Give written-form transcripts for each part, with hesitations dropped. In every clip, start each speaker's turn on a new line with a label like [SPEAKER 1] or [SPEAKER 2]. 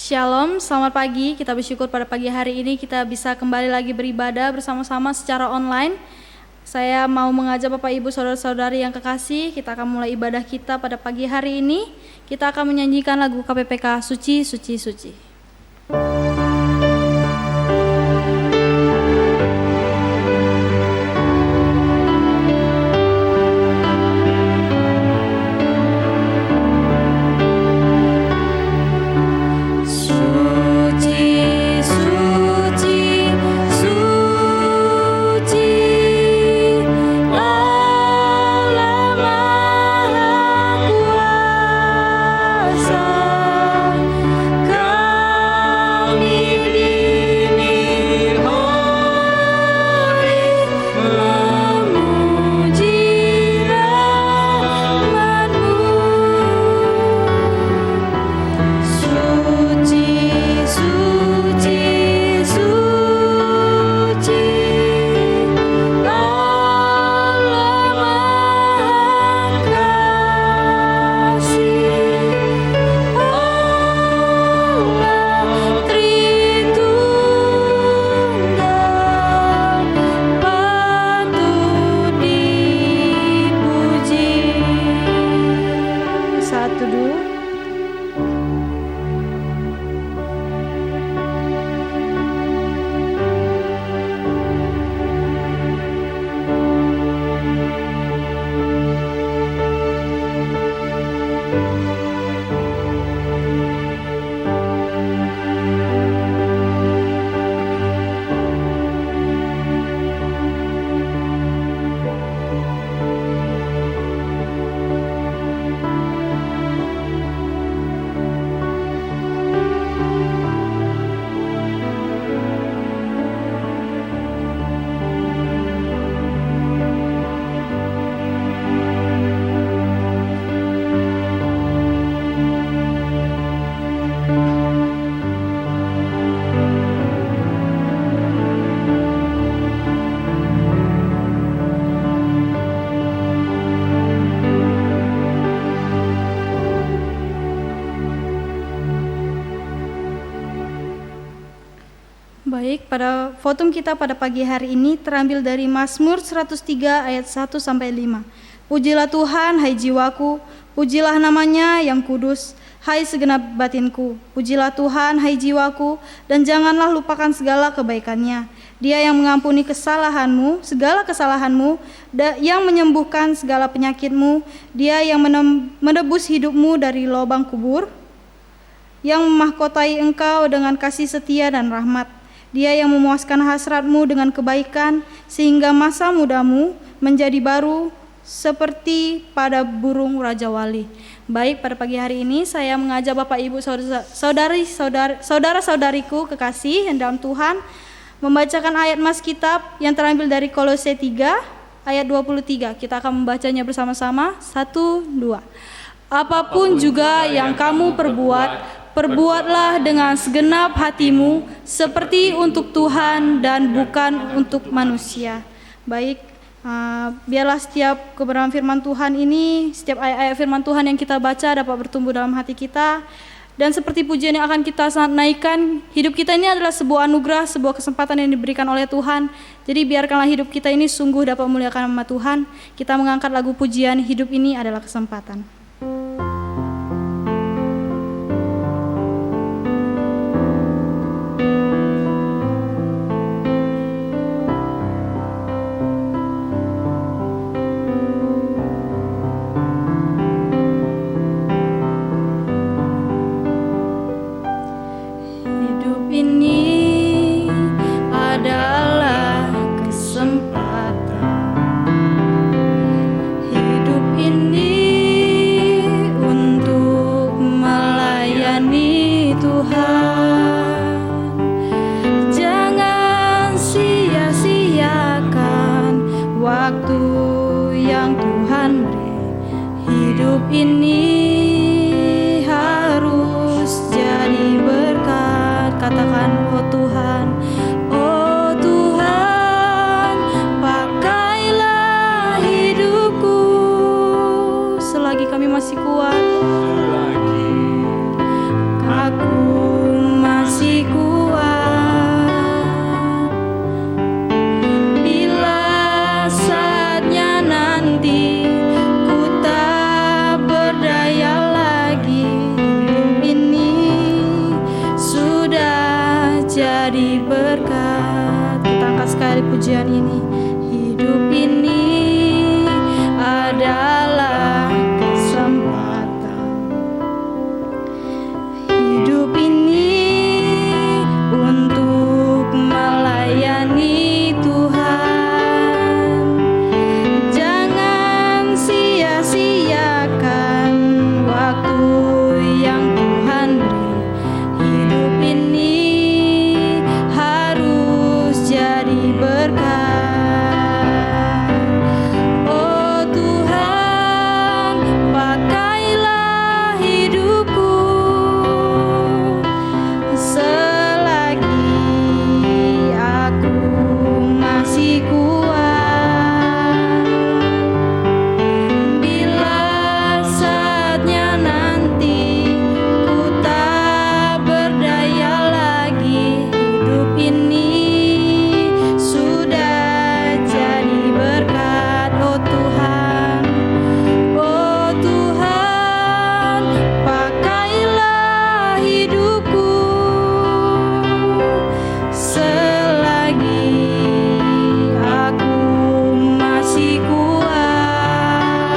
[SPEAKER 1] Shalom, selamat pagi. Kita bersyukur pada pagi hari ini kita bisa kembali lagi beribadah bersama-sama secara online. Saya mau mengajak Bapak Ibu Saudara-saudari yang kekasih, kita akan mulai ibadah kita pada pagi hari ini. Kita akan menyanyikan lagu KPPK Suci, Suci, Suci. Baik, pada fotum kita pada pagi hari ini terambil dari Mazmur 103 ayat 1 sampai 5. Pujilah Tuhan, hai jiwaku, pujilah namanya yang kudus, hai segenap batinku. Pujilah Tuhan, hai jiwaku, dan janganlah lupakan segala kebaikannya. Dia yang mengampuni kesalahanmu, segala kesalahanmu, yang menyembuhkan segala penyakitmu. Dia yang menebus hidupmu dari lubang kubur, yang memahkotai engkau dengan kasih setia dan rahmat. Dia yang memuaskan hasratmu dengan kebaikan, sehingga masa mudamu menjadi baru seperti pada burung Raja Wali. Baik, pada pagi hari ini saya mengajak Bapak Ibu saudara-saudariku kekasih yang dalam Tuhan membacakan ayat mas kitab yang terambil dari Kolose 3 ayat 23. Kita akan membacanya bersama-sama. 1, 2. Apapun juga yang kamu perbuatlah dengan segenap hatimu, seperti untuk Tuhan dan bukan untuk manusia. Baik, biarlah setiap kebenaran firman Tuhan ini, setiap ayat-ayat firman Tuhan yang kita baca dapat bertumbuh dalam hati kita. Dan seperti pujian yang akan kita naikkan, hidup kita ini adalah sebuah anugerah, sebuah kesempatan yang diberikan oleh Tuhan. Jadi biarkanlah hidup kita ini sungguh dapat memuliakan nama Tuhan. Kita mengangkat lagu pujian, hidup ini adalah kesempatan.
[SPEAKER 2] Hidup ini
[SPEAKER 1] pujian ini. Hidup ini adalah kesempatan. Hidup ini untuk melayani Tuhan. Jangan sia-siakan waktu yang Tuhan beri. Hidup ini harus jadi berkat. Oh Tuhan, pakailah hidupku selagi aku masih kuat. Bila saatnya nanti ku tak berdaya lagi, hidup ini sudah jadi berkat. Oh Tuhan, pakailah hidupku selagi aku masih kuat.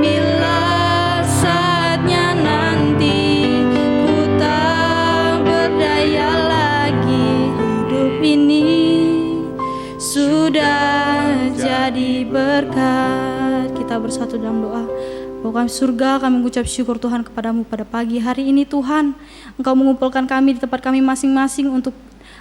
[SPEAKER 1] Bila saatnya nanti ku tak berdaya lagi, hidup ini sudah jadi berkat. Kita bersatu dalam doa. Bapa kami surga, kami mengucap syukur Tuhan kepadamu pada pagi hari ini Tuhan. Engkau mengumpulkan kami di tempat kami masing-masing untuk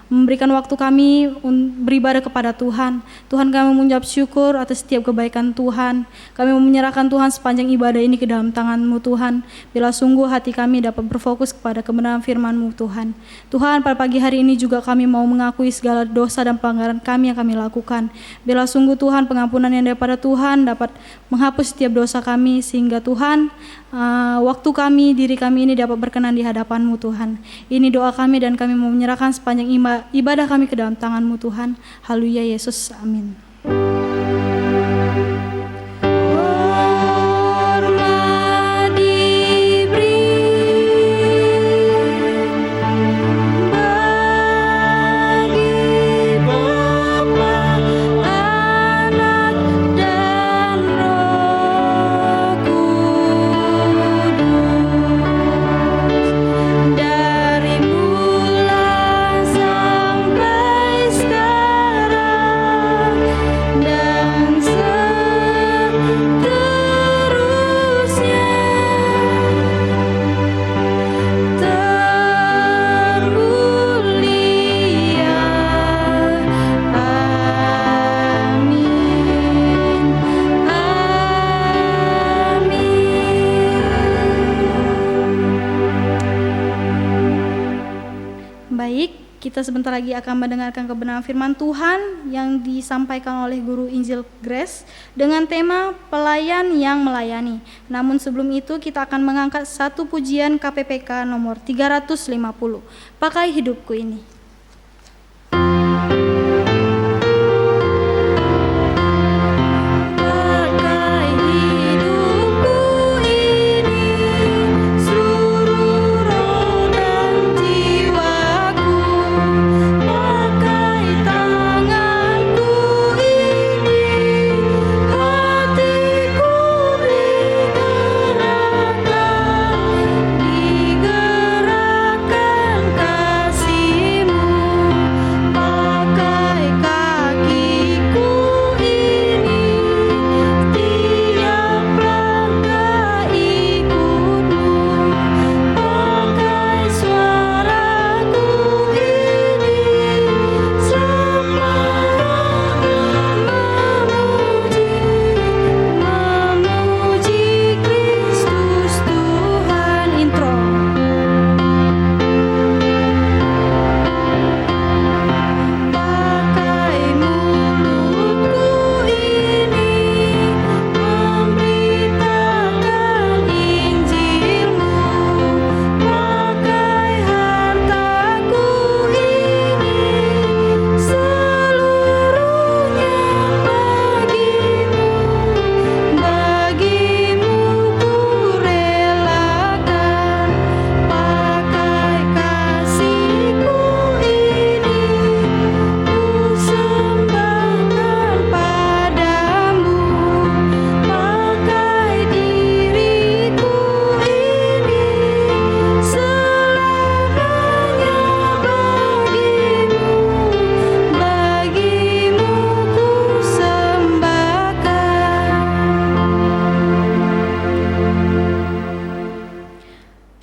[SPEAKER 1] memberikan waktu kami beribadah kepada Tuhan. Tuhan, kami mengucap syukur atas setiap kebaikan Tuhan. Kami menyerahkan Tuhan sepanjang ibadah ini ke dalam tangan-Mu Tuhan. Bila sungguh hati kami dapat berfokus kepada kebenaran firman-Mu Tuhan. Tuhan, pada pagi hari ini juga kami mau mengakui segala dosa dan pelanggaran kami yang kami lakukan. Bila sungguh Tuhan, pengampunan yang daripada Tuhan dapat menghapus setiap dosa kami, sehingga Tuhan waktu kami, diri kami ini dapat berkenan di hadapan-Mu Tuhan. Ini doa kami dan kami mau menyerahkan sepanjang ibadah kami ke dalam tangan-Mu Tuhan. Haleluya Yesus, amin. Kita sebentar lagi akan mendengarkan kebenaran firman Tuhan yang disampaikan oleh Guru Injil Grace dengan tema Pelayan yang Melayani. Namun sebelum itu kita akan mengangkat satu pujian KPPK nomor 350, Pakai Hidupku Ini. Digerakkan kasih-Mu.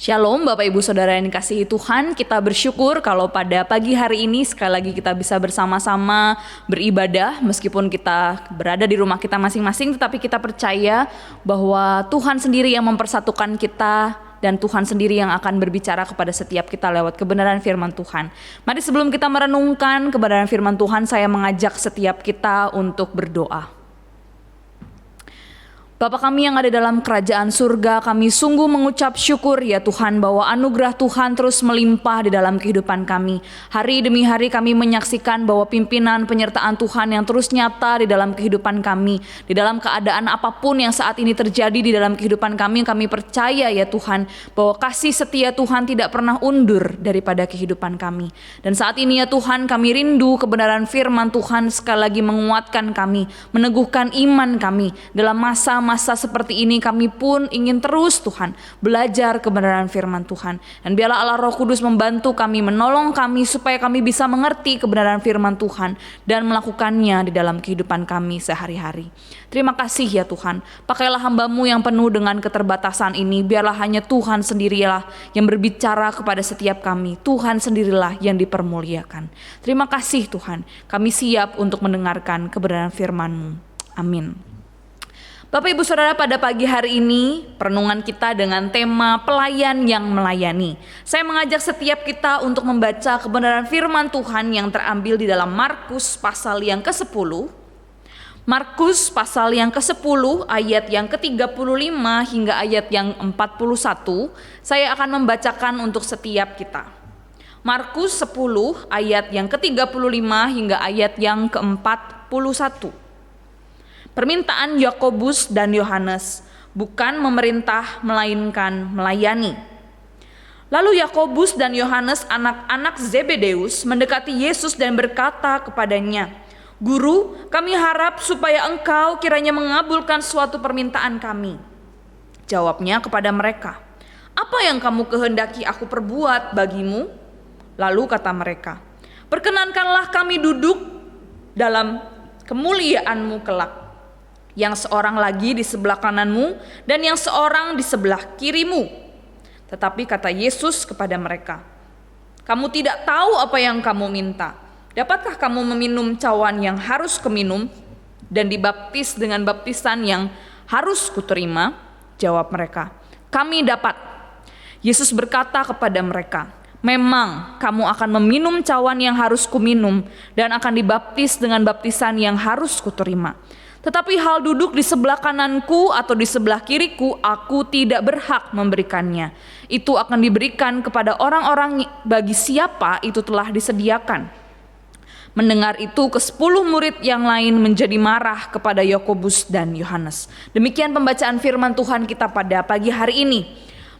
[SPEAKER 2] Shalom Bapak Ibu Saudara yang dikasihi Tuhan, kita bersyukur kalau pada pagi hari ini sekali lagi kita bisa bersama-sama beribadah meskipun kita berada di rumah kita masing-masing, tetapi kita percaya bahwa Tuhan sendiri yang mempersatukan kita dan Tuhan sendiri yang akan berbicara kepada setiap kita lewat kebenaran firman Tuhan. Mari sebelum kita merenungkan kebenaran firman Tuhan, saya mengajak setiap kita untuk berdoa. Bapa kami yang ada dalam kerajaan surga, kami sungguh mengucap syukur ya Tuhan bahwa anugerah Tuhan terus melimpah di dalam kehidupan kami. Hari demi hari kami menyaksikan bahwa pimpinan penyertaan Tuhan yang terus nyata di dalam kehidupan kami. Di dalam keadaan apapun yang saat ini terjadi di dalam kehidupan kami percaya ya Tuhan bahwa kasih setia Tuhan tidak pernah undur daripada kehidupan kami. Dan saat ini ya Tuhan kami rindu kebenaran firman Tuhan sekali lagi menguatkan kami, meneguhkan iman kami dalam masa seperti ini. Kami pun ingin terus Tuhan belajar kebenaran firman Tuhan, dan biarlah Allah Roh Kudus membantu kami, menolong kami supaya kami bisa mengerti kebenaran firman Tuhan dan melakukannya di dalam kehidupan kami sehari-hari. Terima kasih ya Tuhan, pakailah hamba-Mu yang penuh dengan keterbatasan ini, biarlah hanya Tuhan sendirilah yang berbicara kepada setiap kami, Tuhan sendirilah yang dipermuliakan. Terima kasih Tuhan, kami siap untuk mendengarkan kebenaran firman-Mu. Amin. Bapak Ibu Saudara, pada pagi hari ini perenungan kita dengan tema pelayan yang melayani. Saya mengajak setiap kita untuk membaca kebenaran firman Tuhan yang terambil di dalam Markus pasal yang ke-10. Markus pasal yang ke-10 ayat yang ke-35 hingga ayat yang 41. Saya akan membacakan untuk setiap kita. Markus 10 ayat yang ke-35 hingga ayat yang ke-41. Permintaan Yakobus dan Yohanes, bukan memerintah melainkan melayani. Lalu Yakobus dan Yohanes anak-anak Zebedeus mendekati Yesus dan berkata kepadanya, "Guru, kami harap supaya Engkau kiranya mengabulkan suatu permintaan kami." Jawabnya kepada mereka, "Apa yang kamu kehendaki aku perbuat bagimu?" Lalu kata mereka, "Perkenankanlah kami duduk dalam kemuliaan-Mu kelak, yang seorang lagi di sebelah kananmu dan yang seorang di sebelah kirimu." Tetapi kata Yesus kepada mereka, "Kamu tidak tahu apa yang kamu minta. Dapatkah kamu meminum cawan yang harus kuminum dan dibaptis dengan baptisan yang harus kuterima?" Jawab mereka, "Kami dapat." Yesus berkata kepada mereka, "Memang kamu akan meminum cawan yang harus kuminum dan akan dibaptis dengan baptisan yang harus kuterima. Tetapi hal duduk di sebelah kananku atau di sebelah kiriku, aku tidak berhak memberikannya. Itu akan diberikan kepada orang-orang bagi siapa itu telah disediakan." Mendengar itu, ke-10 murid yang lain menjadi marah kepada Yakobus dan Yohanes. Demikian pembacaan firman Tuhan kita pada pagi hari ini.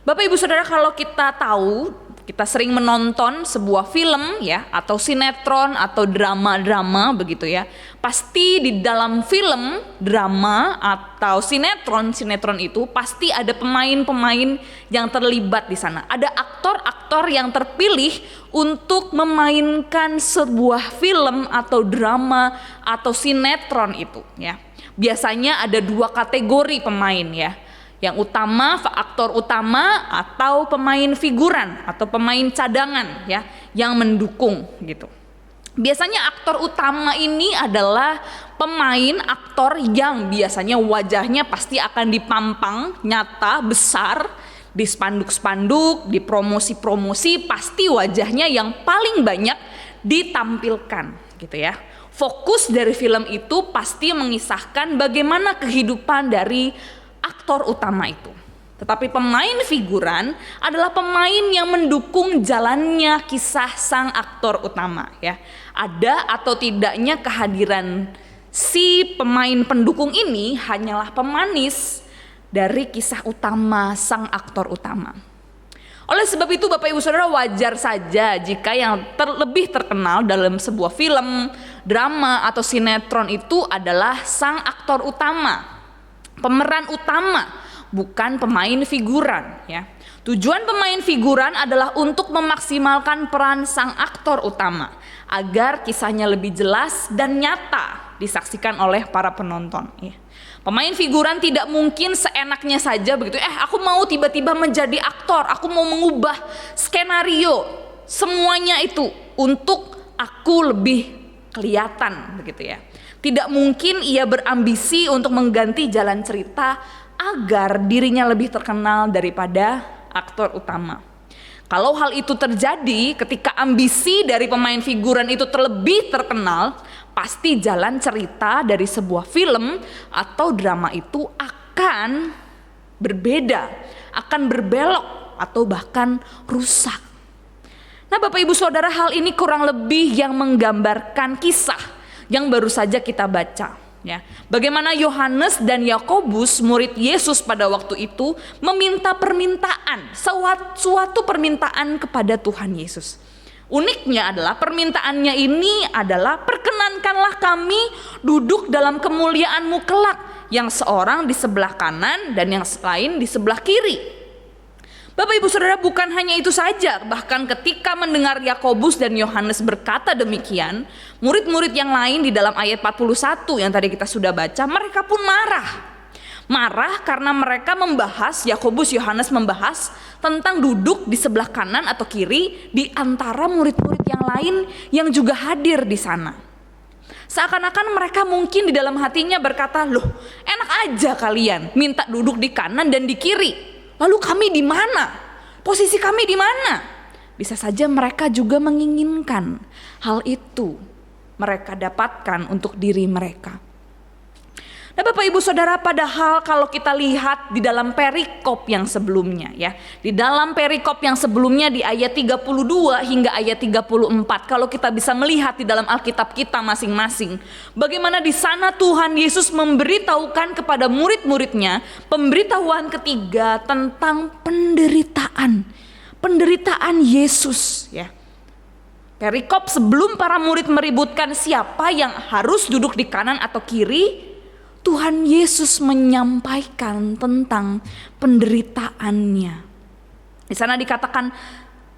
[SPEAKER 2] Bapak Ibu Saudara, kalau kita tahu, kita sering menonton sebuah film ya, atau sinetron atau drama-drama begitu ya. Pasti di dalam film, drama atau sinetron itu pasti ada pemain-pemain yang terlibat di sana. Ada aktor-aktor yang terpilih untuk memainkan sebuah film atau drama atau sinetron itu ya. Biasanya ada 2 kategori pemain ya. Yang utama, aktor utama atau pemain figuran atau pemain cadangan ya, yang mendukung gitu. Biasanya aktor utama ini adalah pemain aktor yang biasanya wajahnya pasti akan dipampang nyata besar di spanduk-spanduk, di promosi-promosi, pasti wajahnya yang paling banyak ditampilkan gitu ya. Fokus dari film itu pasti mengisahkan bagaimana kehidupan dari aktor utama itu. Tetapi pemain figuran adalah pemain yang mendukung jalannya kisah sang aktor utama ya. Ada atau tidaknya kehadiran si pemain pendukung ini hanyalah pemanis dari kisah utama sang aktor utama. Oleh sebab itu Bapak Ibu Saudara, wajar saja jika yang lebih terkenal dalam sebuah film, drama atau sinetron itu adalah sang aktor utama, pemeran utama, bukan pemain figuran ya. Tujuan pemain figuran adalah untuk memaksimalkan peran sang aktor utama agar kisahnya lebih jelas dan nyata disaksikan oleh para penonton. Ya. Pemain figuran tidak mungkin seenaknya saja begitu. Aku mau tiba-tiba menjadi aktor, aku mau mengubah skenario, semuanya itu untuk aku lebih kelihatan begitu ya. Tidak mungkin ia berambisi untuk mengganti jalan cerita agar dirinya lebih terkenal daripada aktor utama. Kalau hal itu terjadi ketika ambisi dari pemain figuran itu terlebih terkenal, pasti jalan cerita dari sebuah film atau drama itu akan berbeda, akan berbelok atau bahkan rusak. Nah, Bapak Ibu Saudara, hal ini kurang lebih yang menggambarkan kisah yang baru saja kita baca. Ya, bagaimana Yohanes dan Yakobus, murid Yesus pada waktu itu, meminta permintaan, suatu permintaan kepada Tuhan Yesus. Uniknya adalah permintaannya ini adalah, perkenankanlah kami duduk dalam kemuliaan-Mu kelak, yang seorang di sebelah kanan dan yang lain di sebelah kiri. Bapak Ibu Saudara, bukan hanya itu saja, bahkan ketika mendengar Yakobus dan Yohanes berkata demikian, murid-murid yang lain di dalam ayat 41 yang tadi kita sudah baca, mereka pun marah. Marah karena mereka membahas, Yakobus, Yohanes membahas tentang duduk di sebelah kanan atau kiri di antara murid-murid yang lain yang juga hadir di sana. Seakan-akan mereka mungkin di dalam hatinya berkata, loh, enak aja kalian minta duduk di kanan dan di kiri. Lalu kami di mana? Posisi kami di mana? Bisa saja mereka juga menginginkan hal itu mereka dapatkan untuk diri mereka. Nah, Bapak Ibu Saudara, padahal kalau kita lihat di dalam perikop yang sebelumnya ya, di dalam perikop yang sebelumnya di ayat 32 hingga ayat 34, kalau kita bisa melihat di dalam Alkitab kita masing-masing, bagaimana di sana Tuhan Yesus memberitahukan kepada murid-muridnya pemberitahuan ketiga tentang penderitaan Yesus ya. Perikop sebelum para murid meributkan siapa yang harus duduk di kanan atau kiri, Tuhan Yesus menyampaikan tentang penderitaannya. Di sana dikatakan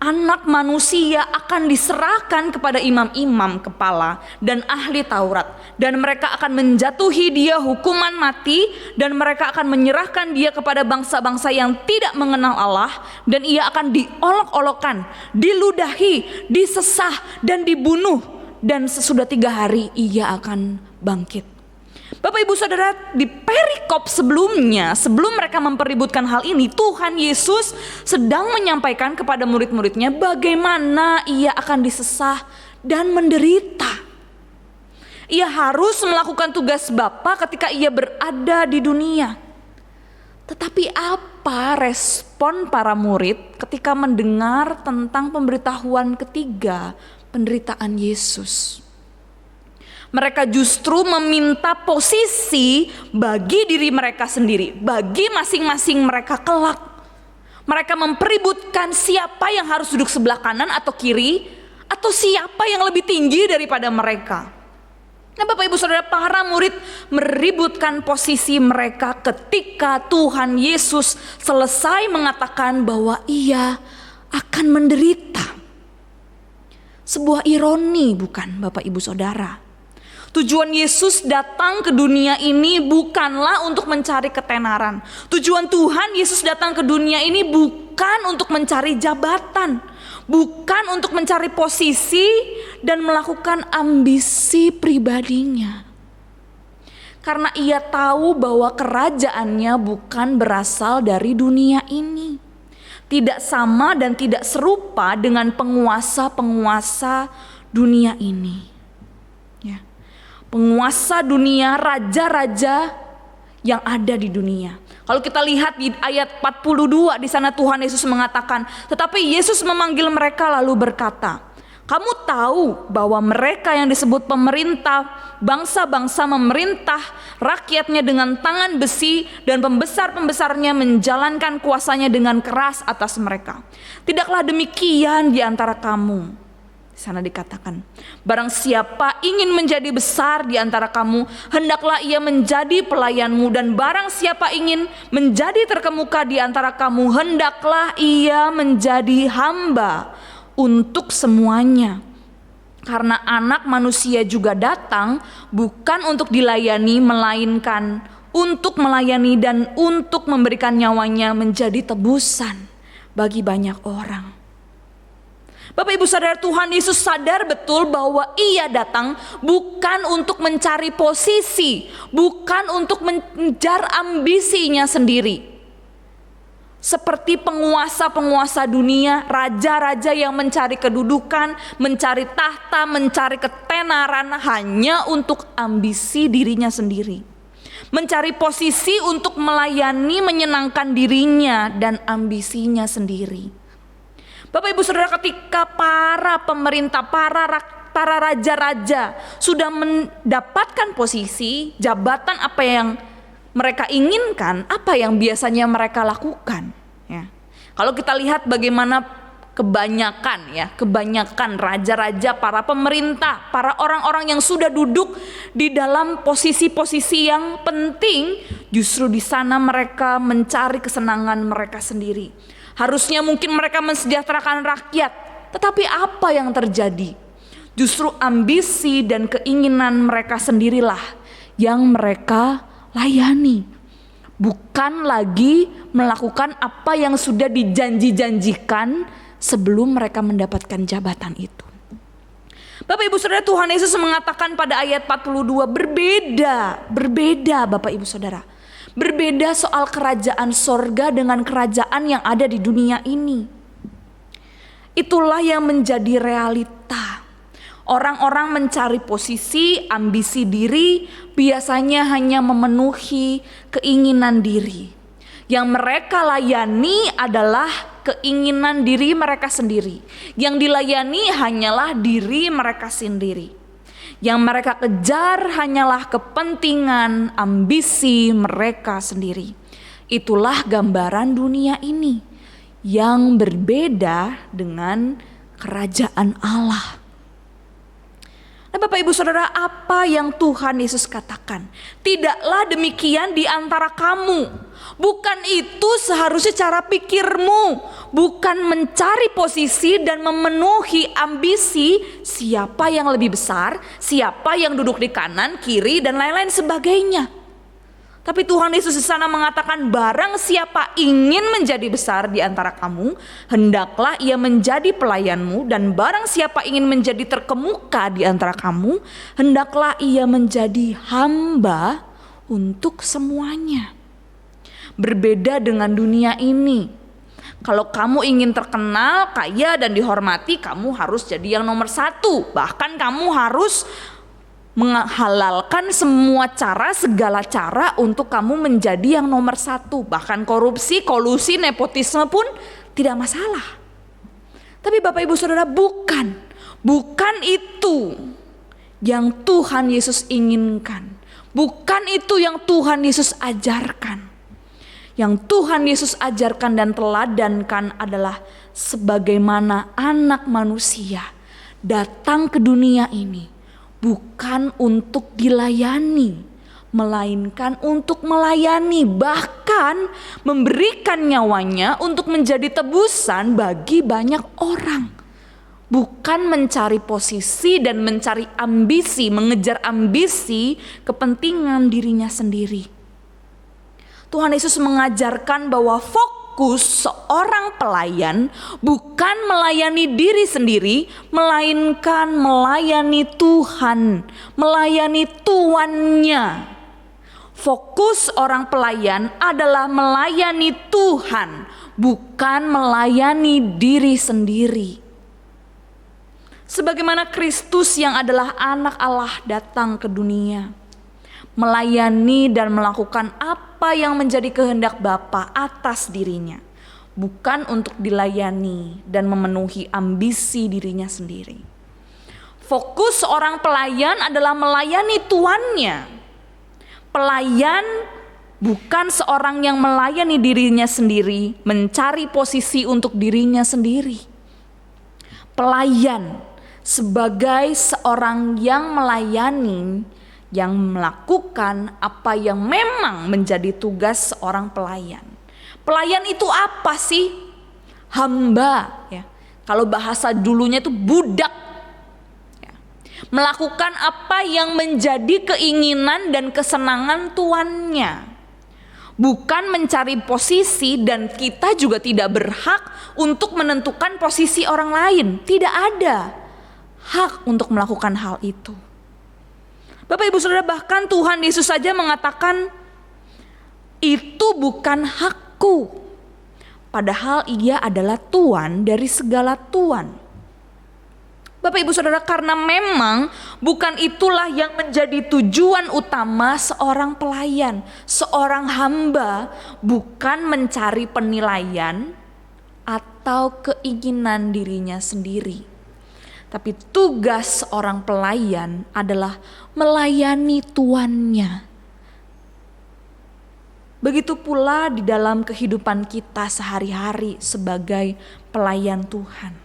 [SPEAKER 2] anak manusia akan diserahkan kepada imam-imam kepala dan ahli Taurat, dan mereka akan menjatuhi dia hukuman mati, dan mereka akan menyerahkan dia kepada bangsa-bangsa yang tidak mengenal Allah, dan ia akan diolok-olokkan, diludahi, disesah dan dibunuh, dan sesudah 3 hari ia akan bangkit. Bapak Ibu Saudara, di perikop sebelumnya, sebelum mereka mempeributkan hal ini, Tuhan Yesus sedang menyampaikan kepada murid-muridnya bagaimana ia akan disesah dan menderita. Ia harus melakukan tugas Bapa ketika ia berada di dunia. Tetapi apa respon para murid ketika mendengar tentang pemberitahuan ketiga, penderitaan Yesus? Mereka justru meminta posisi bagi diri mereka sendiri, bagi masing-masing mereka kelak. Mereka mempeributkan siapa yang harus duduk sebelah kanan atau kiri, atau siapa yang lebih tinggi daripada mereka. Nah, Bapak Ibu Saudara, para murid meributkan posisi mereka ketika Tuhan Yesus selesai mengatakan bahwa ia akan menderita. Sebuah ironi, bukan Bapak Ibu Saudara? Tujuan Yesus datang ke dunia ini bukanlah untuk mencari ketenaran. Tujuan Tuhan Yesus datang ke dunia ini bukan untuk mencari jabatan, bukan untuk mencari posisi dan melakukan ambisi pribadinya. Karena ia tahu bahwa kerajaannya bukan berasal dari dunia ini. Tidak sama dan tidak serupa dengan penguasa-penguasa dunia ini. Penguasa dunia, raja-raja yang ada di dunia. Kalau kita lihat di ayat 42, di sana Tuhan Yesus mengatakan, tetapi Yesus memanggil mereka lalu berkata, kamu tahu bahwa mereka yang disebut pemerintah, bangsa-bangsa memerintah rakyatnya dengan tangan besi, dan pembesar-pembesarnya menjalankan kuasanya dengan keras atas mereka. Tidaklah demikian di antara kamu. Di sana dikatakan, barang siapa ingin menjadi besar di antara kamu, hendaklah ia menjadi pelayanmu, dan barang siapa ingin menjadi terkemuka di antara kamu, hendaklah ia menjadi hamba untuk semuanya. Karena Anak Manusia juga datang bukan untuk dilayani, melainkan untuk melayani dan untuk memberikan nyawanya menjadi tebusan bagi banyak orang. Bapak Ibu Saudara, Tuhan Yesus sadar betul bahwa Ia datang bukan untuk mencari posisi, bukan untuk mengejar ambisinya sendiri. Seperti penguasa-penguasa dunia, raja-raja yang mencari kedudukan, mencari tahta, mencari ketenaran hanya untuk ambisi dirinya sendiri. Mencari posisi untuk melayani, menyenangkan dirinya dan ambisinya sendiri. Bapak Ibu Saudara, ketika para pemerintah, para raja-raja sudah mendapatkan posisi, jabatan apa yang mereka inginkan, apa yang biasanya mereka lakukan? Ya. Kalau kita lihat bagaimana kebanyakan raja-raja, para pemerintah, para orang-orang yang sudah duduk di dalam posisi-posisi yang penting, justru di sana mereka mencari kesenangan mereka sendiri. Harusnya mungkin mereka mensejahterakan rakyat, tetapi apa yang terjadi? Justru ambisi dan keinginan mereka sendirilah yang mereka layani, bukan lagi melakukan apa yang sudah dijanji-janjikan sebelum mereka mendapatkan jabatan itu. Bapak Ibu Saudara, Tuhan Yesus mengatakan pada ayat 42, berbeda Bapak Ibu Saudara. Berbeda soal kerajaan sorga dengan kerajaan yang ada di dunia ini. Itulah yang menjadi realita. Orang-orang mencari posisi, ambisi diri, biasanya hanya memenuhi keinginan diri. Yang mereka layani adalah keinginan diri mereka sendiri. Yang dilayani hanyalah diri mereka sendiri. Yang mereka kejar hanyalah kepentingan, ambisi mereka sendiri. Itulah gambaran dunia ini yang berbeda dengan kerajaan Allah. Nah, Bapak Ibu Saudara, apa yang Tuhan Yesus katakan? Tidaklah demikian di antara kamu. Bukan itu seharusnya cara pikirmu. Bukan mencari posisi dan memenuhi ambisi siapa yang lebih besar, siapa yang duduk di kanan, kiri, dan lain-lain sebagainya. Tapi Tuhan Yesus di sana mengatakan, barang siapa ingin menjadi besar di antara kamu, hendaklah ia menjadi pelayanmu, dan barang siapa ingin menjadi terkemuka di antara kamu, hendaklah ia menjadi hamba untuk semuanya. Berbeda dengan dunia ini. Kalau kamu ingin terkenal, kaya, dan dihormati, kamu harus jadi yang nomor satu. Bahkan kamu harus menghalalkan semua cara, segala cara untuk kamu menjadi yang nomor satu. Bahkan korupsi, kolusi, nepotisme pun tidak masalah. Tapi Bapak Ibu Saudara, bukan itu yang Tuhan Yesus inginkan. Bukan itu yang Tuhan Yesus ajarkan. Yang Tuhan Yesus ajarkan dan teladankan adalah sebagaimana Anak Manusia datang ke dunia ini bukan untuk dilayani, melainkan untuk melayani, bahkan memberikan nyawanya untuk menjadi tebusan bagi banyak orang. Bukan mencari posisi dan mencari ambisi, mengejar ambisi kepentingan dirinya sendiri. Tuhan Yesus mengajarkan bahwa fokus seorang pelayan bukan melayani diri sendiri, melainkan melayani Tuhan, melayani tuannya. Fokus orang pelayan adalah melayani Tuhan, bukan melayani diri sendiri. Sebagaimana Kristus yang adalah Anak Allah datang ke dunia, melayani dan melakukan apa yang menjadi kehendak Bapa atas dirinya, bukan untuk dilayani dan memenuhi ambisi dirinya sendiri. Fokus seorang pelayan adalah melayani tuannya. Pelayan bukan seorang yang melayani dirinya sendiri, mencari posisi untuk dirinya sendiri. Pelayan sebagai seorang yang melayani, yang melakukan apa yang memang menjadi tugas seorang pelayan. Pelayan itu apa sih? Hamba, ya. Kalau bahasa dulunya itu budak. Ya. melakukan apa yang menjadi keinginan dan kesenangan tuannya. Bukan mencari posisi, dan kita juga tidak berhak untuk menentukan posisi orang lain. Tidak ada hak untuk melakukan hal itu. Bapak Ibu Saudara, bahkan Tuhan Yesus saja mengatakan, itu bukan hakku. Padahal ia adalah Tuan dari segala Tuan. Bapak Ibu Saudara, karena memang bukan itulah yang menjadi tujuan utama seorang pelayan, seorang hamba, bukan mencari penilaian atau keinginan dirinya sendiri. Tapi tugas seorang pelayan adalah melayani tuannya. Begitu pula di dalam kehidupan kita sehari-hari sebagai pelayan Tuhan.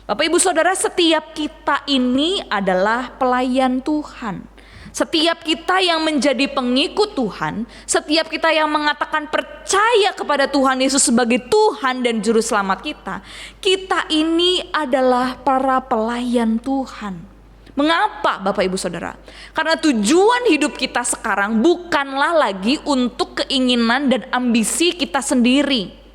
[SPEAKER 2] Bapak Ibu Saudara, setiap kita ini adalah pelayan Tuhan. Setiap kita yang menjadi pengikut Tuhan, setiap kita yang mengatakan percaya kepada Tuhan Yesus sebagai Tuhan dan Juru Selamat kita, kita ini adalah para pelayan Tuhan. Mengapa Bapak Ibu Saudara? Karena tujuan hidup kita sekarang bukanlah lagi untuk keinginan dan ambisi kita sendiri.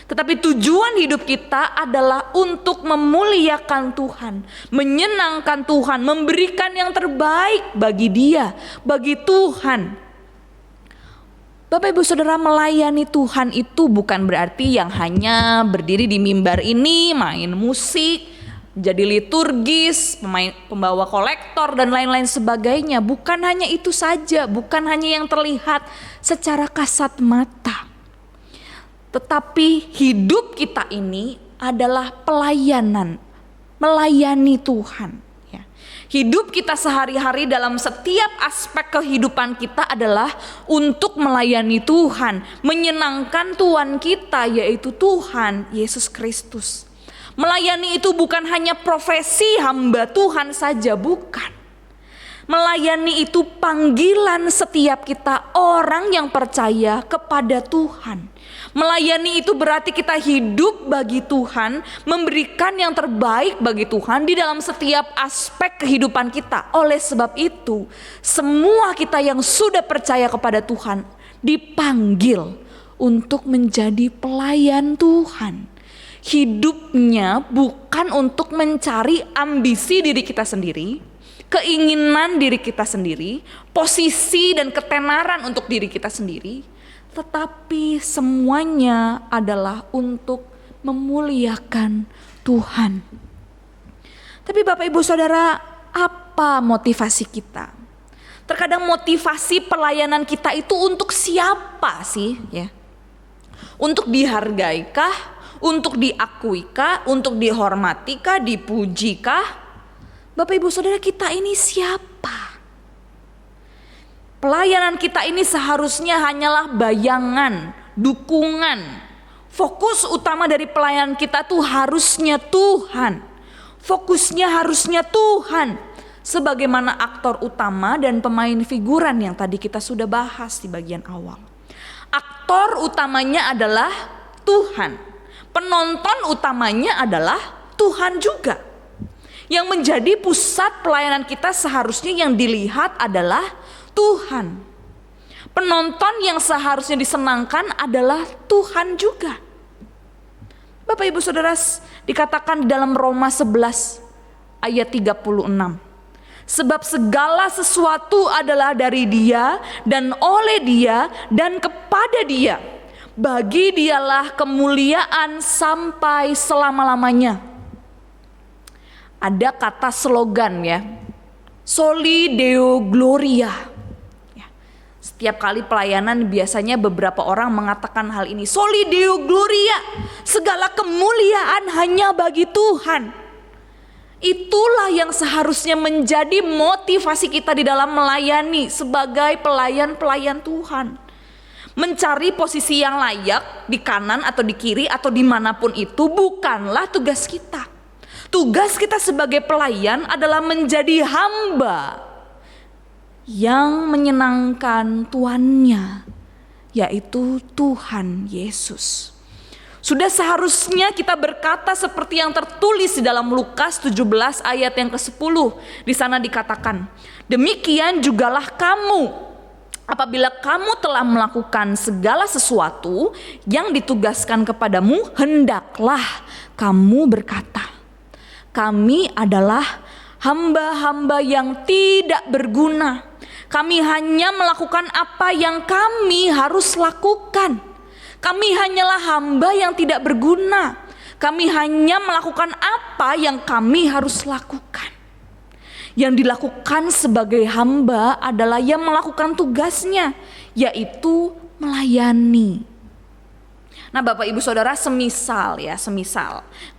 [SPEAKER 2] Tetapi tujuan hidup kita adalah untuk memuliakan Tuhan, menyenangkan Tuhan, memberikan yang terbaik bagi Dia, bagi Tuhan. Bapak Ibu Saudara, melayani Tuhan itu bukan berarti yang hanya berdiri di mimbar ini, main musik, jadi liturgis, pembawa kolektor dan lain-lain sebagainya. Bukan hanya itu saja, bukan hanya yang terlihat secara kasat mata. Tetapi hidup kita ini adalah pelayanan, melayani Tuhan. Ya. Hidup kita sehari-hari dalam setiap aspek kehidupan kita adalah untuk melayani Tuhan, menyenangkan Tuhan kita, yaitu Tuhan Yesus Kristus. Melayani itu bukan hanya profesi hamba Tuhan saja, bukan. Melayani itu panggilan setiap kita, orang yang percaya kepada Tuhan. Melayani itu berarti kita hidup bagi Tuhan, memberikan yang terbaik bagi Tuhan di dalam setiap aspek kehidupan kita. Oleh sebab itu, semua kita yang sudah percaya kepada Tuhan dipanggil untuk menjadi pelayan Tuhan. Hidupnya bukan untuk mencari ambisi diri kita sendiri, keinginan diri kita sendiri, posisi dan ketenaran untuk diri kita sendiri, tetapi semuanya adalah untuk memuliakan Tuhan. Tapi Bapak Ibu Saudara, apa motivasi kita? Terkadang motivasi pelayanan kita itu untuk siapa sih? Ya, untuk dihargaikah? Untuk diakuikah? Untuk dihormatikah? Dipujikah? Bapak Ibu Saudara, kita ini siapa? Pelayanan kita ini seharusnya hanyalah bayangan, dukungan. Fokus utama dari pelayanan kita tuh harusnya Tuhan. Fokusnya harusnya Tuhan. Sebagaimana aktor utama dan pemain figuran yang tadi kita sudah bahas di bagian awal. Aktor utamanya adalah Tuhan. Penonton utamanya adalah Tuhan juga. Yang menjadi pusat pelayanan kita seharusnya yang dilihat adalah Tuhan. Penonton yang seharusnya disenangkan adalah Tuhan juga. Bapak Ibu Saudara, dikatakan dalam Roma 11 ayat 36. Sebab segala sesuatu adalah dari Dia dan oleh Dia dan kepada Dia. Bagi Dialah kemuliaan sampai selama-lamanya. Ada kata slogan ya, Soli Deo Gloria. Setiap kali pelayanan biasanya beberapa orang mengatakan hal ini. Soli Deo Gloria, segala kemuliaan hanya bagi Tuhan. Itulah yang seharusnya menjadi motivasi kita di dalam melayani sebagai pelayan-pelayan Tuhan. Mencari posisi yang layak di kanan atau di kiri atau dimanapun itu bukanlah tugas kita. Tugas kita sebagai pelayan adalah menjadi hamba yang menyenangkan tuannya, yaitu Tuhan Yesus. Sudah seharusnya kita berkata seperti yang tertulis di dalam Lukas 17 ayat yang ke-10. Di sana dikatakan, demikian jugalah kamu, apabila kamu telah melakukan segala sesuatu yang ditugaskan kepadamu, hendaklah kamu berkata, kami adalah hamba-hamba yang tidak berguna. Kami hanya melakukan apa yang kami harus lakukan. Kami hanyalah hamba yang tidak berguna. Kami hanya melakukan apa yang kami harus lakukan. Yang dilakukan sebagai hamba adalah yang melakukan tugasnya, yaitu melayani. Nah, Bapak Ibu Saudara, semisal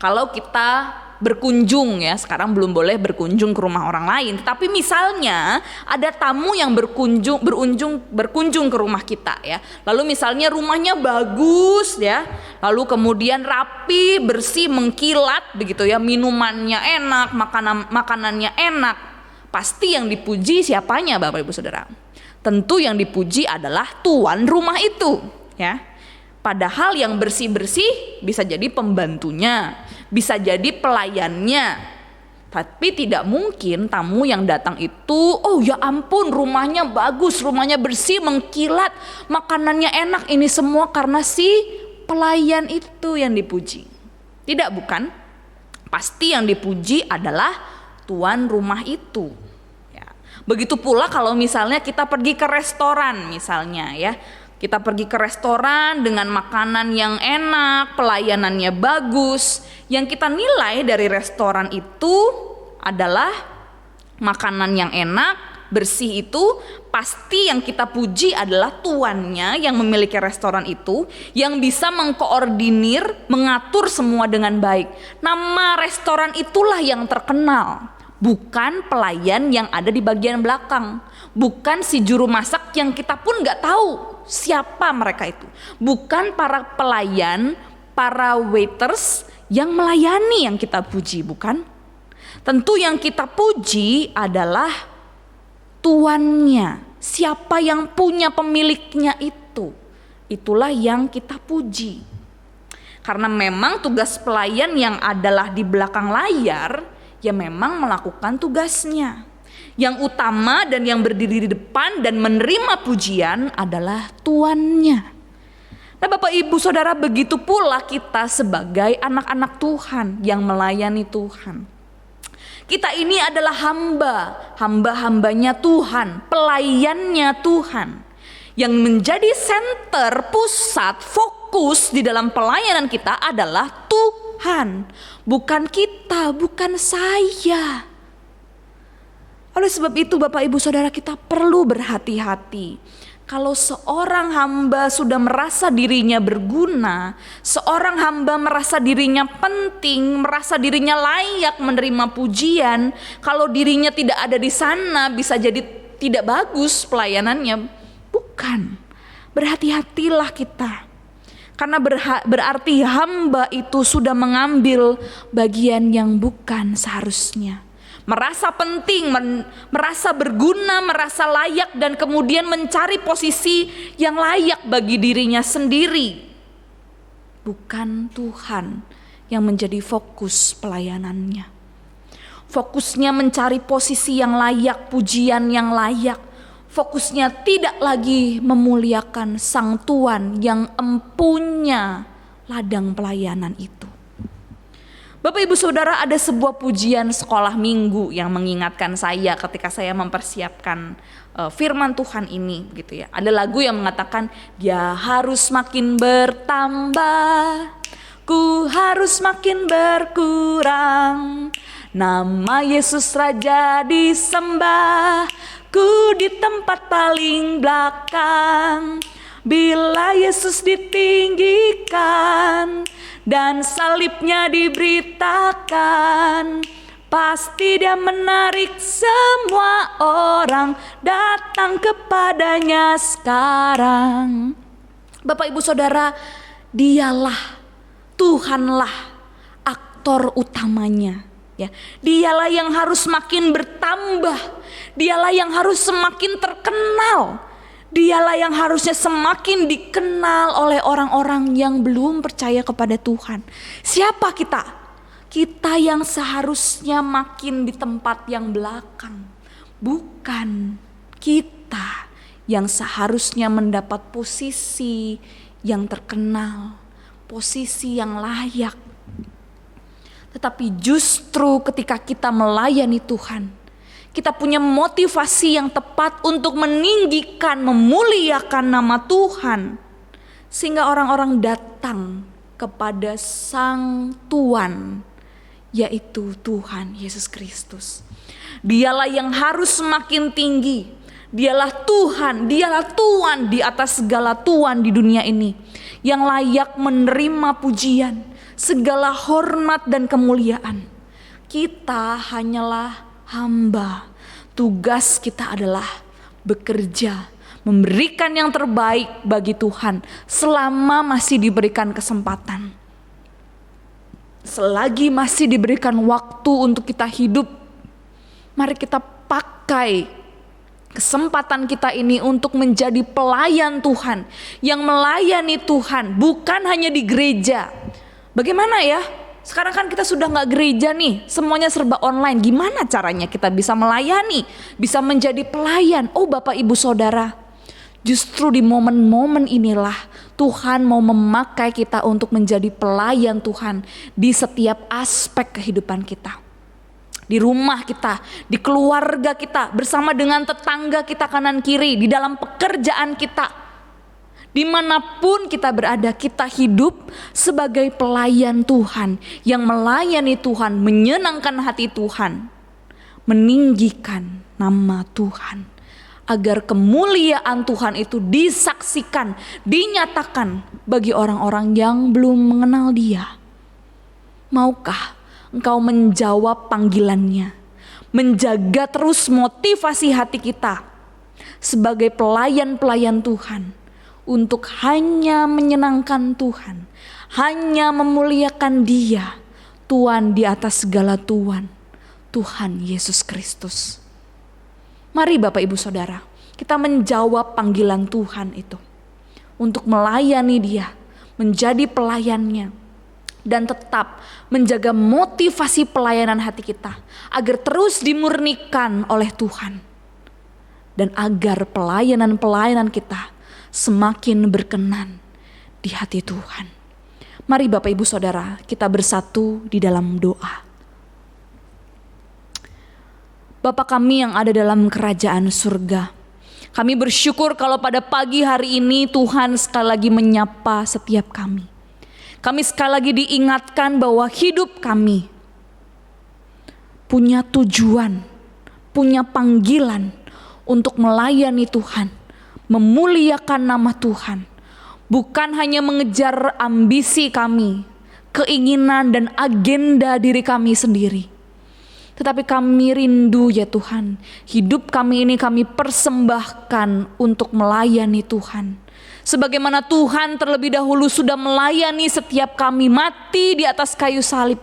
[SPEAKER 2] kalau kita berkunjung, ya sekarang belum boleh berkunjung ke rumah orang lain, tetapi misalnya ada tamu yang berkunjung ke rumah kita, ya, lalu misalnya rumahnya bagus, ya, lalu kemudian rapi, bersih, mengkilat begitu, ya, minumannya enak, makanannya enak, pasti yang dipuji siapanya, Bapak Ibu Saudara? Tentu yang dipuji adalah tuan rumah itu, ya. Padahal yang bersih-bersih bisa jadi pembantunya, bisa jadi pelayannya. Tapi tidak mungkin tamu yang datang itu, oh ya ampun rumahnya bagus, rumahnya bersih, mengkilat, makanannya enak, ini semua karena si pelayan itu yang dipuji. Tidak, bukan? Pasti yang dipuji adalah tuan rumah itu. Ya. Begitu pula kalau misalnya kita pergi ke restoran misalnya, ya. Kita pergi ke restoran dengan makanan yang enak, pelayanannya bagus. Yang kita nilai dari restoran itu adalah makanan yang enak, bersih itu. Pasti yang kita puji adalah tuannya yang memiliki restoran itu, yang bisa mengkoordinir, mengatur semua dengan baik. Nama restoran itulah yang terkenal, bukan pelayan yang ada di bagian belakang, bukan si juru masak yang kita pun gak tahu siapa mereka itu, bukan para pelayan, para waiters yang melayani yang kita puji, bukan. Tentu yang kita puji adalah tuannya, siapa yang punya pemiliknya itu, itulah yang kita puji. Karena memang tugas pelayan yang adalah di belakang layar, ya memang melakukan tugasnya. Yang utama dan yang berdiri di depan dan menerima pujian adalah tuannya. Nah, Bapak Ibu Saudara, begitu pula kita sebagai anak-anak Tuhan yang melayani Tuhan. Kita ini adalah hamba-hambanya Tuhan, pelayannya Tuhan. Yang menjadi center, pusat, fokus di dalam pelayanan kita adalah Tuhan. Bukan kita, bukan saya. Oleh sebab itu Bapak Ibu Saudara, kita perlu berhati-hati. Kalau seorang hamba sudah merasa dirinya berguna, seorang hamba merasa dirinya penting, merasa dirinya layak menerima pujian, kalau dirinya tidak ada di sana bisa jadi tidak bagus pelayanannya. Bukan. Berhati-hatilah kita. Karena berarti hamba itu sudah mengambil bagian yang bukan seharusnya. Merasa penting, merasa berguna, merasa layak, dan kemudian mencari posisi yang layak bagi dirinya sendiri. Bukan Tuhan yang menjadi fokus pelayanannya. Fokusnya mencari posisi yang layak, pujian yang layak. Fokusnya tidak lagi memuliakan Sang Tuan yang empunya ladang pelayanan itu. Bapak Ibu Saudara, ada sebuah pujian sekolah minggu yang mengingatkan saya ketika saya mempersiapkan firman Tuhan ini, gitu ya. Ada lagu yang mengatakan, dia harus makin bertambah, ku harus makin berkurang. Nama Yesus Raja disembah, ku di tempat paling belakang. Bila Yesus ditinggikan dan salibnya diberitakan, pasti dia menarik semua orang datang kepadanya sekarang. Bapak Ibu Saudara, dialah, Tuhanlah aktor utamanya, ya. Dialah yang harus makin bertambah, dialah yang harus semakin terkenal, Dialah yang harusnya semakin dikenal oleh orang-orang yang belum percaya kepada Tuhan. Siapa kita? Kita yang seharusnya makin di tempat yang belakang. Bukan kita yang seharusnya mendapat posisi yang terkenal, posisi yang layak. Tetapi justru ketika kita melayani Tuhan, kita punya motivasi yang tepat untuk meninggikan, memuliakan nama Tuhan. Sehingga orang-orang datang kepada Sang Tuan, yaitu Tuhan Yesus Kristus. Dialah yang harus semakin tinggi. Dialah Tuhan, dialah Tuan di atas segala Tuan di dunia ini. Yang layak menerima pujian, segala hormat dan kemuliaan. Kita hanyalah hamba. Tugas kita adalah bekerja, memberikan yang terbaik bagi Tuhan selama masih diberikan kesempatan. Selagi masih diberikan waktu untuk kita hidup, mari kita pakai kesempatan kita ini untuk menjadi pelayan Tuhan, yang melayani Tuhan bukan hanya di gereja. Bagaimana ya? Sekarang kan kita sudah gak gereja nih, semuanya serba online. Gimana caranya kita bisa melayani, bisa menjadi pelayan? Oh Bapak Ibu Saudara, justru di momen-momen inilah Tuhan mau memakai kita untuk menjadi pelayan Tuhan di setiap aspek kehidupan kita. Di rumah kita, di keluarga kita, bersama dengan tetangga kita kanan kiri, di dalam pekerjaan kita. Dimanapun kita berada, kita hidup sebagai pelayan Tuhan yang melayani Tuhan, menyenangkan hati Tuhan, meninggikan nama Tuhan, agar kemuliaan Tuhan itu disaksikan, dinyatakan bagi orang-orang yang belum mengenal Dia. Maukah engkau menjawab panggilannya, menjaga terus motivasi hati kita sebagai pelayan-pelayan Tuhan, untuk hanya menyenangkan Tuhan, hanya memuliakan Dia, Tuhan di atas segala Tuhan, Tuhan Yesus Kristus. Mari Bapak Ibu Saudara, kita menjawab panggilan Tuhan itu untuk melayani Dia, menjadi pelayannya, dan tetap menjaga motivasi pelayanan hati kita agar terus dimurnikan oleh Tuhan, dan agar pelayanan-pelayanan kita semakin berkenan di hati Tuhan. Mari Bapak Ibu Saudara, kita bersatu di dalam doa. Bapa kami yang ada dalam kerajaan surga, kami bersyukur kalau pada pagi hari ini Tuhan sekali lagi menyapa setiap kami. Kami sekali lagi diingatkan bahwa hidup kami punya tujuan, punya panggilan untuk melayani Tuhan, memuliakan nama Tuhan, bukan hanya mengejar ambisi kami, keinginan dan agenda diri kami sendiri. Tetapi kami rindu ya Tuhan, hidup kami ini kami persembahkan untuk melayani Tuhan. Sebagaimana Tuhan terlebih dahulu sudah melayani setiap kami mati di atas kayu salib.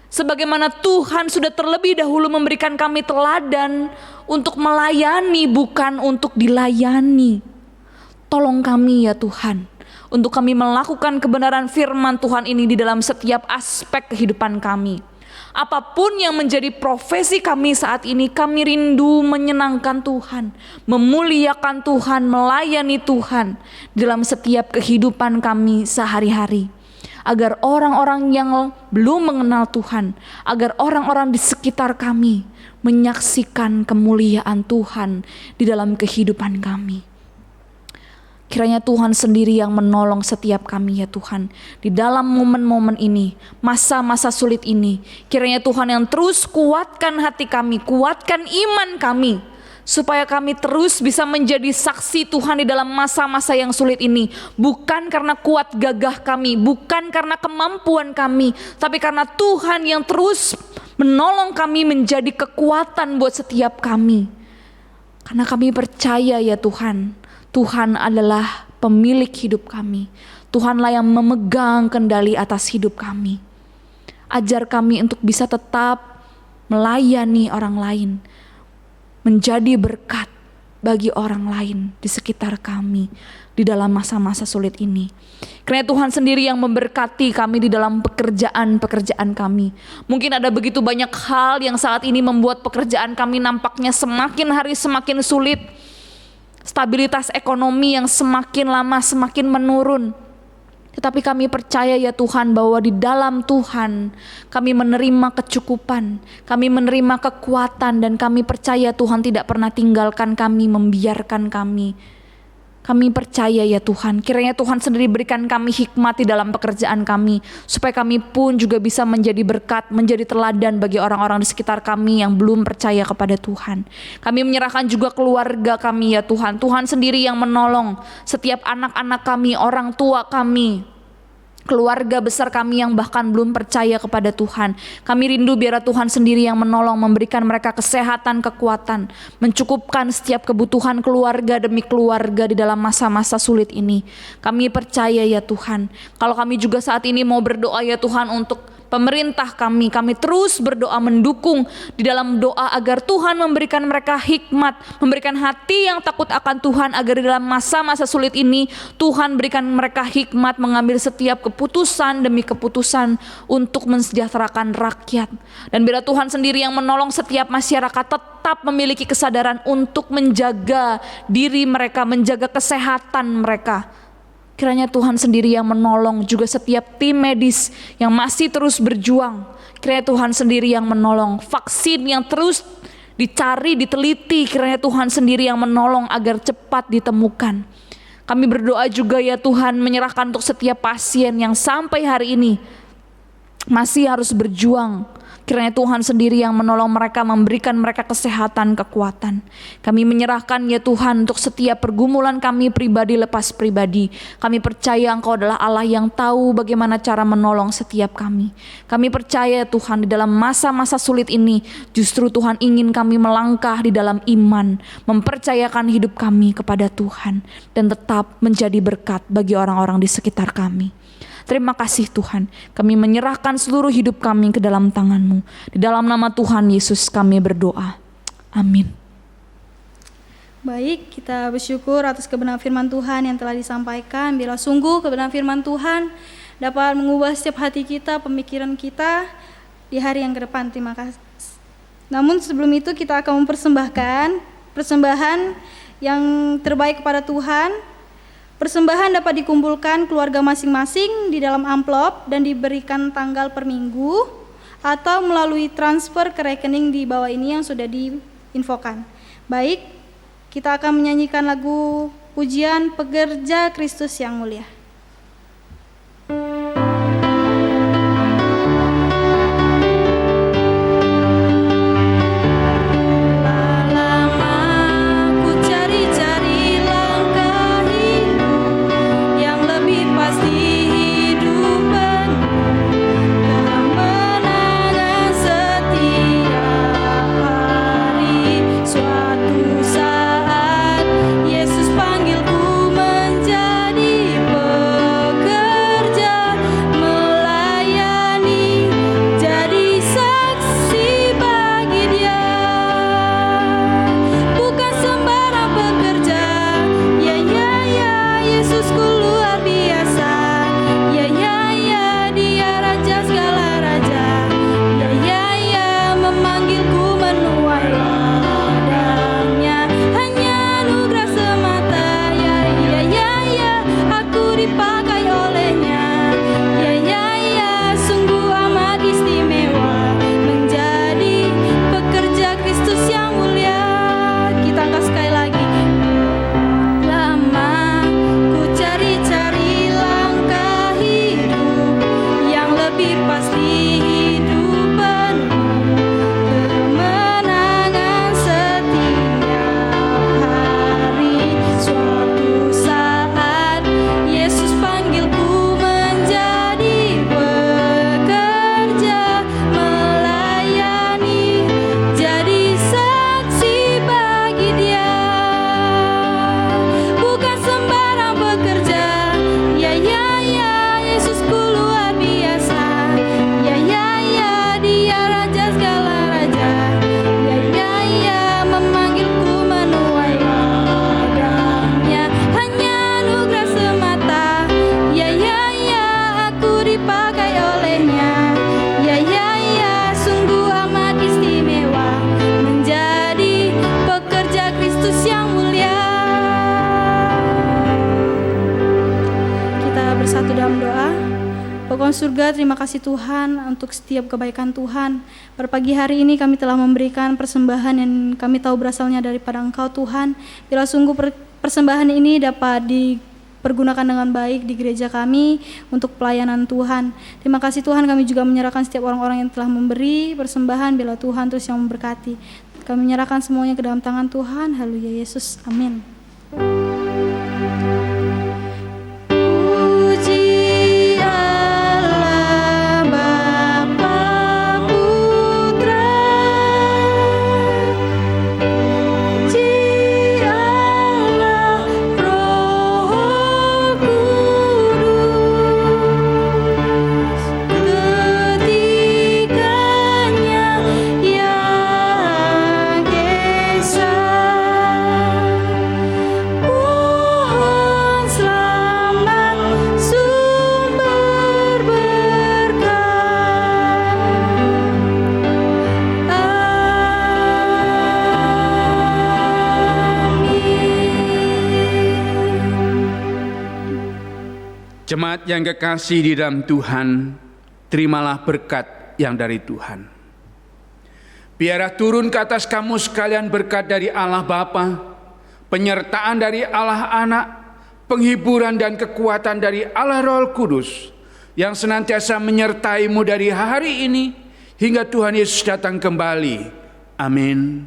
[SPEAKER 2] Sebagaimana Tuhan sudah terlebih dahulu memberikan kami teladan untuk melayani bukan untuk dilayani. Tolong kami ya Tuhan, untuk kami melakukan kebenaran firman Tuhan ini di dalam setiap aspek kehidupan kami. Apapun yang menjadi profesi kami saat ini, kami rindu menyenangkan Tuhan, memuliakan Tuhan, melayani Tuhan dalam setiap kehidupan kami sehari-hari. Agar orang-orang yang belum mengenal Tuhan, agar orang-orang di sekitar kami menyaksikan kemuliaan Tuhan di dalam kehidupan kami. Kiranya Tuhan sendiri yang menolong setiap kami ya Tuhan. Di dalam momen-momen ini, masa-masa sulit ini, kiranya Tuhan yang terus kuatkan hati kami, kuatkan iman kami, supaya kami terus bisa menjadi saksi Tuhan di dalam masa-masa yang sulit ini. Bukan karena kuat gagah kami, bukan karena kemampuan kami, tapi karena Tuhan yang terus menolong kami menjadi kekuatan buat setiap kami. Karena kami percaya ya Tuhan, Tuhan adalah pemilik hidup kami. Tuhanlah yang memegang kendali atas hidup kami. Ajar kami untuk bisa tetap melayani orang lain, menjadi berkat bagi orang lain di sekitar kami di dalam masa-masa sulit ini. Karena Tuhan sendiri yang memberkati kami di dalam pekerjaan-pekerjaan kami. Mungkin ada begitu banyak hal yang saat ini membuat pekerjaan kami nampaknya semakin hari semakin sulit. Stabilitas ekonomi yang semakin lama semakin menurun. Tetapi kami percaya ya Tuhan bahwa di dalam Tuhan kami menerima kecukupan, kami menerima kekuatan, dan kami percaya Tuhan tidak pernah tinggalkan kami, membiarkan kami. Kami percaya ya Tuhan, kiranya Tuhan sendiri berikan kami hikmat di dalam pekerjaan kami, supaya kami pun juga bisa menjadi berkat, menjadi teladan bagi orang-orang di sekitar kami yang belum percaya kepada Tuhan. Kami menyerahkan juga keluarga kami ya Tuhan. Tuhan sendiri yang menolong setiap anak-anak kami, orang tua kami, keluarga besar kami yang bahkan belum percaya kepada Tuhan. Kami rindu biar Tuhan sendiri yang menolong, memberikan mereka kesehatan, kekuatan, mencukupkan setiap kebutuhan keluarga demi keluarga di dalam masa-masa sulit ini. Kami percaya ya Tuhan, kalau kami juga saat ini mau berdoa ya Tuhan untuk pemerintah kami terus berdoa mendukung di dalam doa agar Tuhan memberikan mereka hikmat, memberikan hati yang takut akan Tuhan, agar di dalam masa-masa sulit ini Tuhan berikan mereka hikmat mengambil setiap keputusan demi keputusan untuk mensejahterakan rakyat. Dan bila Tuhan sendiri yang menolong setiap masyarakat tetap memiliki kesadaran untuk menjaga diri mereka, menjaga kesehatan mereka. Kiranya Tuhan sendiri yang menolong juga setiap tim medis yang masih terus berjuang. Kiranya Tuhan sendiri yang menolong vaksin yang terus dicari, diteliti. Kiranya Tuhan sendiri yang menolong agar cepat ditemukan. Kami berdoa juga ya Tuhan, menyerahkan untuk setiap pasien yang sampai hari ini masih harus berjuang. Kiranya Tuhan sendiri yang menolong mereka, memberikan mereka kesehatan, kekuatan. Kami menyerahkan ya Tuhan untuk setiap pergumulan kami pribadi lepas pribadi. Kami percaya Engkau adalah Allah yang tahu bagaimana cara menolong setiap kami. Kami percaya Tuhan di dalam masa-masa sulit ini justru Tuhan ingin kami melangkah di dalam iman, mempercayakan hidup kami kepada Tuhan, dan tetap menjadi berkat bagi orang-orang di sekitar kami. Terima kasih Tuhan, kami menyerahkan seluruh hidup kami ke dalam tangan-Mu. Di dalam nama Tuhan Yesus kami berdoa. Amin.
[SPEAKER 1] Baik, kita bersyukur atas kebenaran firman Tuhan yang telah disampaikan. Bila sungguh kebenaran firman Tuhan dapat mengubah setiap hati kita, pemikiran kita di hari yang ke depan. Terima kasih. Namun sebelum itu kita akan mempersembahkan persembahan yang terbaik kepada Tuhan. Persembahan dapat dikumpulkan keluarga masing-masing di dalam amplop dan diberikan tanggal per minggu atau melalui transfer ke rekening di bawah ini yang sudah diinfokan. Baik, kita akan menyanyikan lagu pujian Pekerja Kristus yang Mulia.
[SPEAKER 3] Suatu saat Yesus panggilku menjadi
[SPEAKER 1] dalam surga, terima kasih Tuhan untuk setiap kebaikan Tuhan. Pada pagi hari ini kami telah memberikan persembahan yang kami tahu berasalnya daripada Engkau Tuhan. Bila sungguh persembahan ini dapat dipergunakan dengan baik di gereja kami untuk pelayanan Tuhan. Terima kasih Tuhan, kami juga menyerahkan setiap orang-orang yang telah memberi persembahan, bila Tuhan terus yang memberkati. Kami menyerahkan semuanya ke dalam tangan Tuhan. Haleluya Yesus, amin.
[SPEAKER 3] Jemaat yang kekasih di dalam Tuhan, terimalah berkat yang dari Tuhan. Biarlah turun ke atas kamu sekalian berkat dari Allah Bapa, penyertaan dari Allah Anak, penghiburan dan kekuatan dari Allah Roh Kudus, yang senantiasa menyertaimu dari hari ini hingga Tuhan Yesus datang kembali. Amin.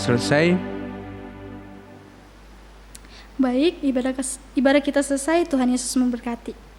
[SPEAKER 3] Selesai.
[SPEAKER 1] Baik, ibadah kita selesai. Tuhan Yesus memberkati.